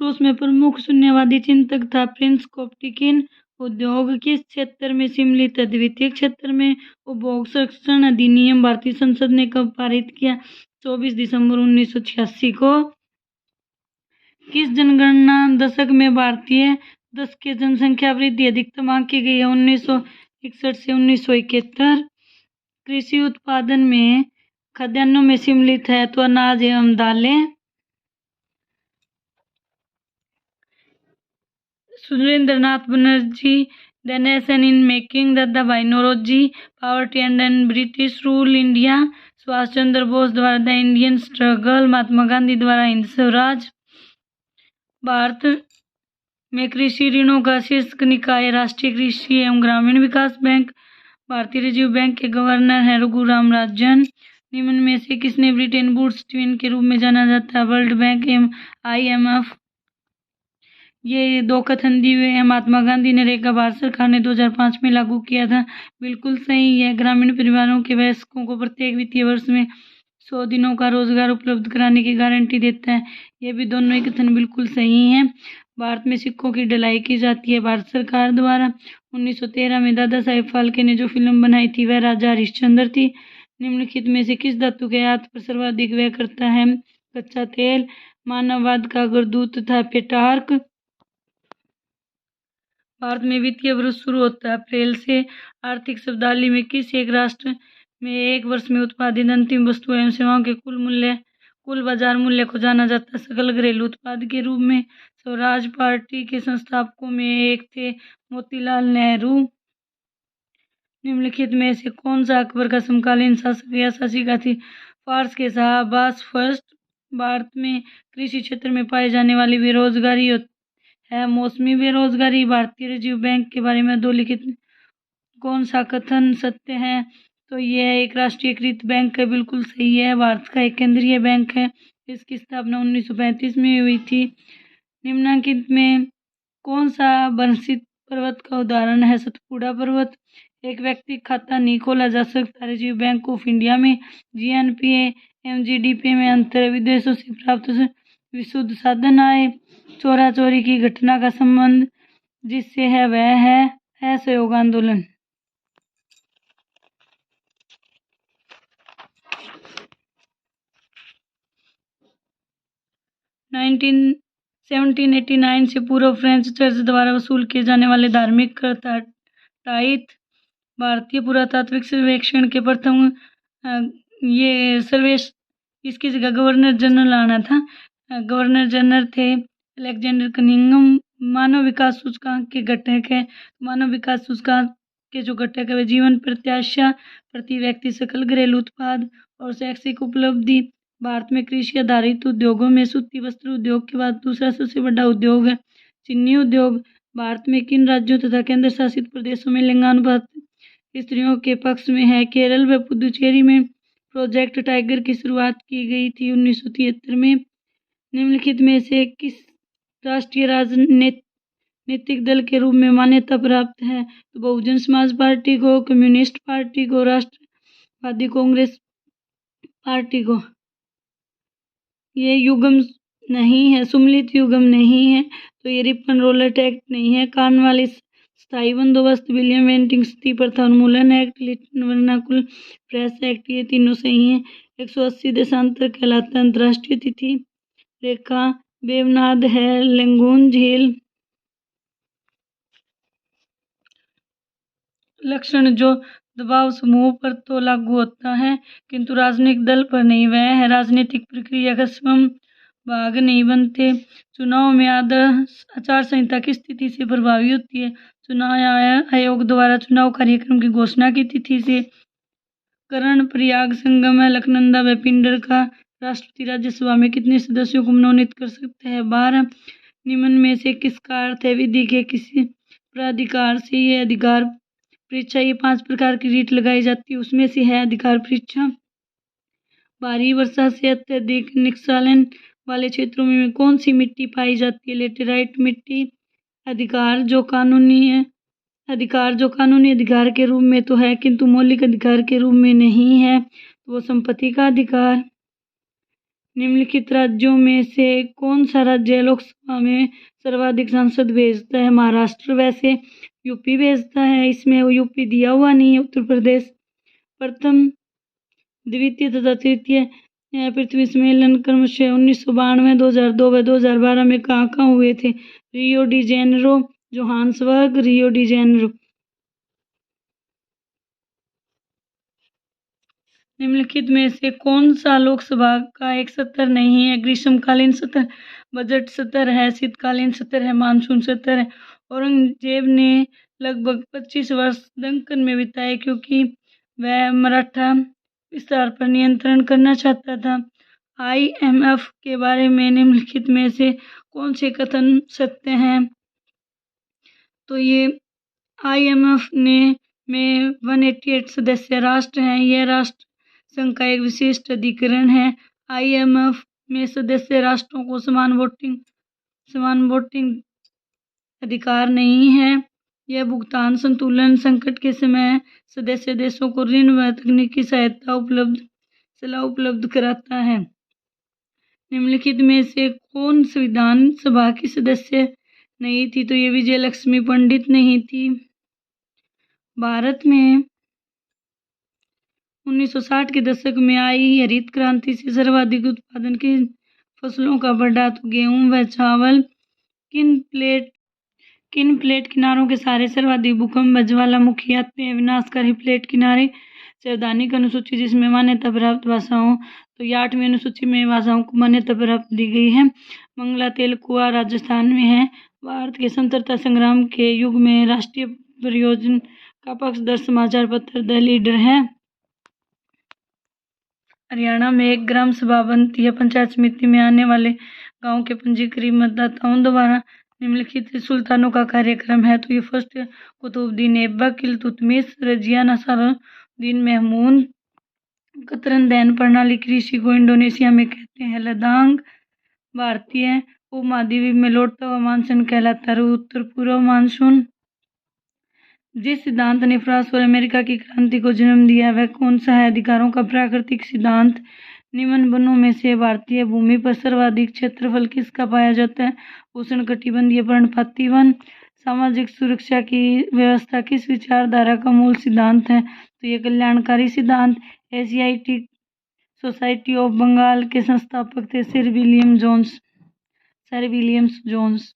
रूस में प्रमुख शून्यवादी चिंतक था। प्रिंस कोपटिकिन उद्योग किस क्षेत्र में सम्मिलित है? द्वितीय क्षेत्र में। उपभोग संरक्षण अधिनियम भारतीय संसद ने कब पारित किया? 24 दिसंबर 1986 को। किस जनगणना दशक में भारतीय दस के जनसंख्या वृद्धि अधिकतम आंकी गई है? 1961 से 1971। कृषि उत्पादन में खाद्यान्नों में सम्मिलित है तो अनाज एवं दालें। Surendranath Banerjee the nation in making. Dadabhai Naoroji poverty and British rule India. Subhash Chandra Bose द्वारा the Indian struggle. Mahatma Gandhi द्वारा हिंद स्वराज। भारत में कृषि ऋणों का शीर्ष निकाय राष्ट्रीय कृषि एवं ग्रामीण विकास बैंक। भारतीय रिजर्व बैंक के गवर्नर हैं रघुराम राजन। निम्न में से किसने ब्रिटेन वुड्स ट्विन के रूप में जाना जाता है? वर्ल्ड बैंक एवं IMF। ये दो कथन दिए हुए हैं। महात्मा गांधी ने रेखा भारत सरकार ने 2005 में लागू किया था। बिल्कुल सही है। ग्रामीण परिवारों के वयस्कों को प्रत्येक वित्तीय वर्ष में 100 दिनों का रोजगार उपलब्ध कराने की गारंटी देता है। ये भी दोनों ही कथन बिल्कुल सही हैं। भारत में सिक्कों की ढलाई की जाती है भारत सरकार द्वारा। 1913 में दादा साहेब फाल्के ने जो फिल्म बनाई थी वह राजा हरिश्चंद्र थी। निम्नलिखित में से किस धातु के आयात पर सर्वाधिक व्यय करता है? कच्चा तेल। मानववाद का अग्रदूत था पेटार्क। भारत में वित्तीय वर्ष शुरू होता है अप्रैल से। आर्थिक शब्दावली में किस एक राष्ट्र में एक वर्ष में उत्पादित अंतिम वस्तु एवं सेवाओं के कुल बाजार मूल्य को जाना जाता है सकल घरेलू उत्पाद के रूप में? स्वराज पार्टी के संस्थापकों में एक थे मोतीलाल नेहरू। निम्नलिखित में से कौन सा अकबर का समकालीन शासक या शासिका थी? फारस के शाह अब्बास फर्स्ट। भारत में कृषि क्षेत्र में पाई जाने वाली बेरोजगारी है मौसमी बेरोजगारी। भारतीय रिजर्व बैंक के बारे में दो लिखित कौन सा कथन सत्य है? तो यह एक राष्ट्रीयकृत बैंक है। बिल्कुल सही है। भारत का एक केंद्रीय बैंक है। इसकी स्थापना 1935 में हुई थी। निम्नलिखित में कौन सा वर्णित पर्वत का उदाहरण है? सतपुड़ा पर्वत। एक व्यक्ति खाता नहीं खोला जा सकता रिजर्व बैंक ऑफ इंडिया में। GNP एवं GDP में अंतर। विदेशों से प्राप्त विशुद्ध साधन आय। चोरा चोरी की घटना का संबंध जिससे है वह है असहयोग आंदोलन। नाइनटीन 1789 से पूर्व फ्रेंच चर्च द्वारा वसूल किए जाने वाले धार्मिक कर था टाइथ। भारतीय पुरातात्विक सर्वेक्षण के प्रथम ये सर्वेश इसकी जगह गवर्नर जनरल आना था। गवर्नर जनरल थे अलेक्जेंडर कनिंघम। मानव विकास सूचकांक के घटक है। मानव विकास सूचकांक के जो घटक है वे जीवन प्रत्याशा, प्रति व्यक्ति सकल घरेलू उत्पाद और शैक्षिक उपलब्धि। भारत में कृषि आधारित उद्योगों में सूती वस्त्र उद्योग के बाद दूसरा सबसे बड़ा उद्योग है चीनी उद्योग। भारत में किन राज्यों तथा केंद्र शासित प्रदेशों में लिंगानुपात स्त्रियों के पक्ष में है? केरल व पुदुचेरी में प्रोजेक्ट टाइगर की शुरुआत की गई थी 1973 में। निम्नलिखित में से किस राष्ट्रीय राजनीतिक दल के रूप में मान्यता प्राप्त है? तो बहुजन समाज पार्टी को, कम्युनिस्ट पार्टी को, राष्ट्रवादी कांग्रेस पार्टी को। ये युगम नहीं है, सुमिलित युगम नहीं है, तो ये रिपन रोलट एक्ट नहीं है। कार्नवालिस स्थायी बंदोबस्त, विलियम बेंटिंक सती प्रथा उन्मूलन एक्ट, लिटन वर्नाकुल प्रेस एक्ट, ये तीनों सही हैं। 180 देशांतर कहलाता अंतर्राष्ट्रीय तिथि रेखा बेवनाद है लेंगून झील। लक्षण जो दबाव समूह पर तो लागू होता है किंतु राजनीतिक दल पर नहीं, वह है राजनीतिक प्रक्रिया का स्वयं भाग नहीं बनते। चुनाव में आदर्श आचार संहिता की स्थिति से प्रभावी होती है? चुनाव आयोग द्वारा चुनाव कार्यक्रम की घोषणा की तिथि से। कर्ण प्रयाग संगम अलकनंदा व पिंडर का राष्ट्रपति राज्यसभा में कितने सदस्यों को मनोनीत कर सकते हैं? 12। निम्न में से किसका अर्थ है विधि के किसी प्राधिकार से ये अधिकार परीक्षा? ये 5 प्रकार की रीट लगाई जाती है, उसमें से है अधिकार परीक्षा। भारी वर्षा से अत्यधिक निस्खलन वाले क्षेत्रों में कौन सी मिट्टी पाई जाती है? लेटेराइट मिट्टी। अधिकार जो कानूनी अधिकार के रूप में तो है किंतु मौलिक अधिकार के रूप में नहीं है, तो वो संपत्ति का अधिकार। निम्नलिखित राज्यों में से कौन सा राज्य लोकसभा में सर्वाधिक सांसद भेजता है? महाराष्ट्र। वैसे यूपी भेजता है, इसमें यूपी दिया हुआ नहीं है। उत्तर प्रदेश प्रथम, द्वितीय तथा तृतीय पृथ्वी सम्मेलन क्रमशः 1992, 2002 व 2012 में कहाँ कहाँ हुए थे? Rio de Janeiro, Johannesburg, Rio de Janeiro. निम्नलिखित में से कौन सा लोकसभा का एक सत्र नहीं है? ग्रीष्मकालीन सत्र, बजट सत्र है, शीतकालीन सत्र है, मानसून सत्र है। औरंगजेब ने लगभग 25 वर्ष दक्कन में बिताए क्योंकि वह मराठा विस्तार पर नियंत्रण करना चाहता था। IMF के बारे में निम्नलिखित में से कौन से कथन सत्य हैं? तो ये IMF में 188 सदस्य राष्ट्र हैं। यह राष्ट्र संघ का एक विशिष्ट अधिकरण है। IMF में सदस्य राष्ट्रों को समान वोटिंग अधिकार नहीं है। यह भुगतान संतुलन संकट के समय सदस्य देशों को ऋण व तकनीकी सलाह उपलब्ध कराता है। निम्नलिखित में से कौन संविधान सभा की सदस्य नहीं थी? तो ये विजय लक्ष्मी पंडित नहीं थी। भारत में 1960 के दशक में आई हरित क्रांति से सर्वाधिक उत्पादन की फसलों का बढ़ा तो गेहूं व चावल। किन प्लेट किनारों के सहारे सर्वाधिक भूकंप व ज्वालामुखी आते हैं? विनाशकारी प्लेट किनारे। संवैधानिक अनुसूची जिसमें मान्यता प्राप्त भाषाओं, तो ये 8वीं अनुसूची में भाषाओं को मान्यता प्राप्त दी गई है। मंगला तेल कुआं राजस्थान में है। भारत के स्वतंत्रता संग्राम के युग में राष्ट्रीय परियोजना का पक्षधर समाचार पत्र द लीडर है। हरियाणा में एक ग्राम सभा बनती है। पंचायत समिति में आने वाले गांव के पंजीकृत मतदाताओं द्वारा निम्नलिखित सुल्तानों का कार्यक्रम है। तो ये फर्स्ट कुतुबुद्दीन ऐबक, इल्तुतमिश, रजिया नसरुद्दीन महमूद। कतरन दैन प्रणाली कृषि को इंडोनेशिया में कहते हैं लदांग। भारतीय उपमहाद्वीप में लौटता हुआ मानसून कहलाता है उत्तर पूर्व मानसून। जिस सिद्धांत ने फ्रांस और अमेरिका की क्रांति को जन्म दिया वह कौन सा है? अधिकारों का प्राकृतिक सिद्धांत। निम्न वनों में से भारतीय भूमि पर सर्वाधिक क्षेत्रफल किसका पाया जाता है? उष्णकटिबंधीय पर्णपाती वन। सामाजिक सुरक्षा की व्यवस्था किस विचारधारा का मूल सिद्धांत है? तो ये कल्याणकारी सिद्धांत। एशियाटिक सोसाइटी ऑफ बंगाल के संस्थापक थे सर विलियम्स जोन्स।